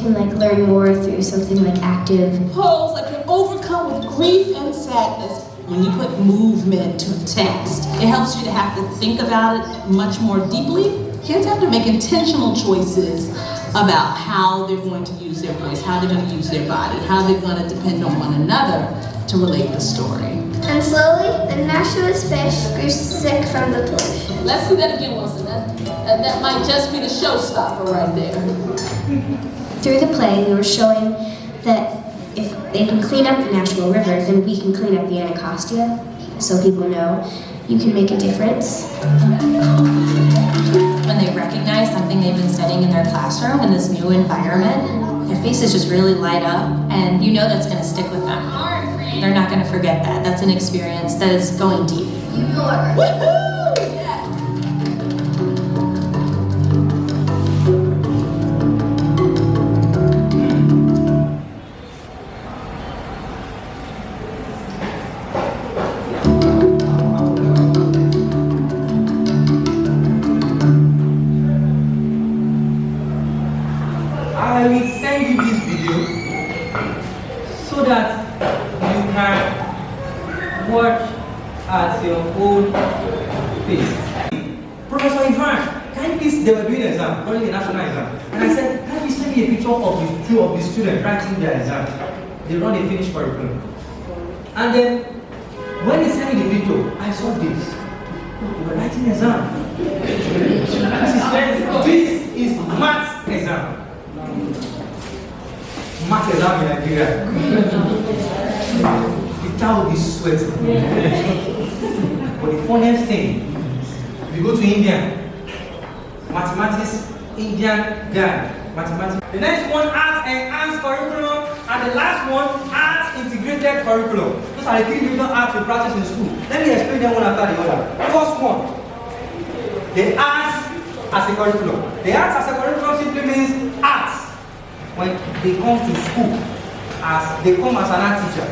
can like learn more through something like active. Pose that can overcome with grief and sadness. When you put movement to text, it helps you to have to think about it much more deeply. Kids have to make intentional choices about how they're going to use their voice, how they're going to use their body, how they're going to depend on one another to relate the story. And slowly, the naturalist fish grew sick from the pollution. Let's see that again, Wilson. That might just be the showstopper right there. Through the play, we were showing that if they can clean up the natural river, then we can clean up the Anacostia, so people know you can make a difference. When they recognize something they've been studying in their classroom in this new environment, their faces just really light up, and you know that's going to stick with them. They're not going to forget that. That's an experience that is going deep. Woohoo! I will send you this video so that you can watch at your own pace. Professor Ivan, can you please, they were doing an exam, running the national exam, and I said, can you send me a picture of the student writing their exam? They run a finished curriculum. And then, when they sent me the video, I saw this. They were writing the exam. This is math exam. Math exam in Nigeria. The child will be sweating. But the funniest thing, you go to India, mathematics, Indian guy, mathematics. The next one, art enhanced curriculum, and the last one, art integrated curriculum. Those are the three different arts we practice in school. Let me explain them one after the other. First one, the arts as a curriculum. The arts as a curriculum simply means arts. When they come to school, they come as an art teacher.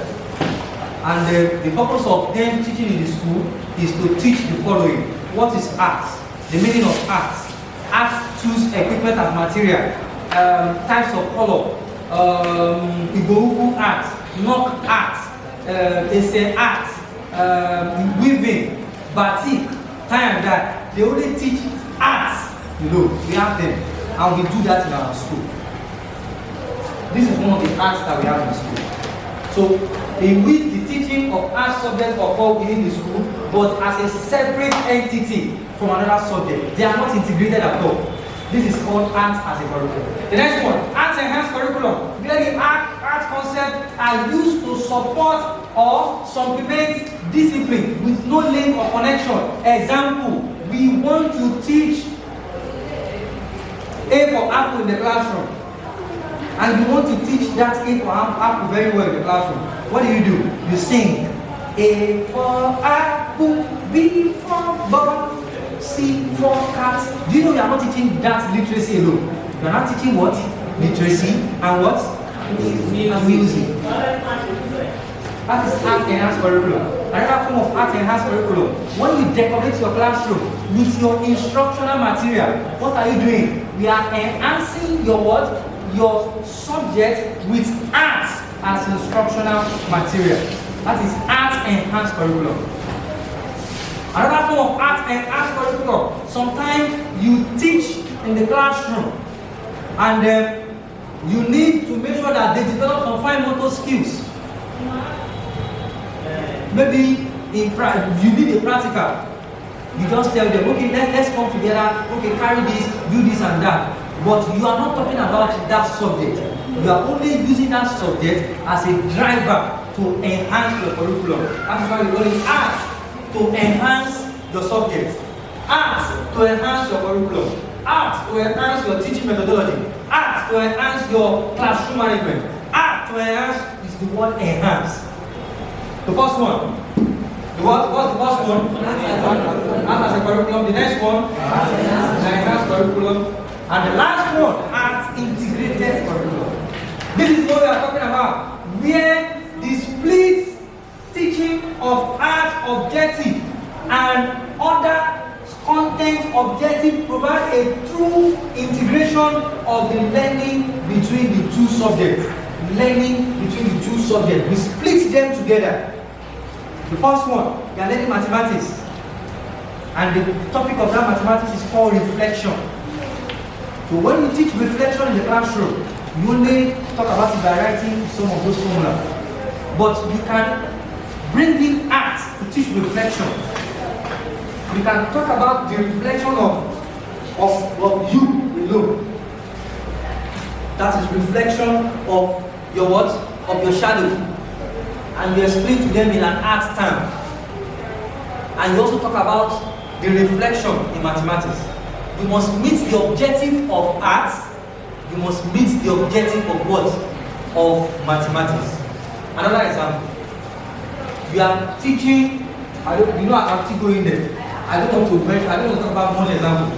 And the purpose of them teaching in the school is to teach the following. What is art? The meaning of art. Art choose equipment and material, types of color, Igbo art, knock art, essay art, weaving, batik, tie and dye. They only teach arts. You know, we have them, and we do that in our school. This is one of the arts that we have in school. So, in which the teaching of art subjects occur within the school, but as a separate entity from another subject. They are not integrated at all. This is called art as a curriculum. The next one, art enhanced curriculum. Where the art concepts are used to support or supplement discipline with no link or connection. Example, we want to teach A for apple in the classroom. And you want to teach that A for apple very well in the classroom. What do? You sing. A for apple, B for ball, C for cat. Do you know you are not teaching that literacy alone? You are not teaching what? Literacy and what? Music. That is art enhanced curriculum. Another form of art enhanced curriculum. When you decorate your classroom with your instructional material, what are you doing? We are enhancing your what? Your subject with art as instructional material. That is art enhanced curriculum. Another form of art enhanced curriculum. Sometimes you teach in the classroom and you need to make sure that they develop some fine motor skills. Maybe you need a practical. You just tell them, okay, let's come together, okay, carry this, do this and that. But you are not talking about that subject. You are only using that subject as a driver to enhance your curriculum. That is why we call it art to enhance your subject. Art to enhance your curriculum. Art to enhance your teaching methodology. Art to enhance your classroom management. Art to enhance is the word enhance. The first one. What's the first one? Art as a curriculum. The next one, enhanced curriculum. And the last one, art integrated curriculum. This is what we are talking about, where the split teaching of art objective and other content objective provide a true integration of the learning between the two subjects. Learning between the two subjects. We split them together. The first one, you are learning mathematics. And the topic of that mathematics is called reflection. So when you teach reflection in the classroom, you only talk about it by writing some of those formulas. But you can bring in art to teach reflection. You can talk about the reflection of you alone. That is reflection of your what? Of your shadow. And you explain to them in an art term. And you also talk about the reflection in mathematics. You must meet the objective of art. You must meet the objective of what? Of mathematics. Another example. You are teaching, I'm still going there. I don't want to talk about one example.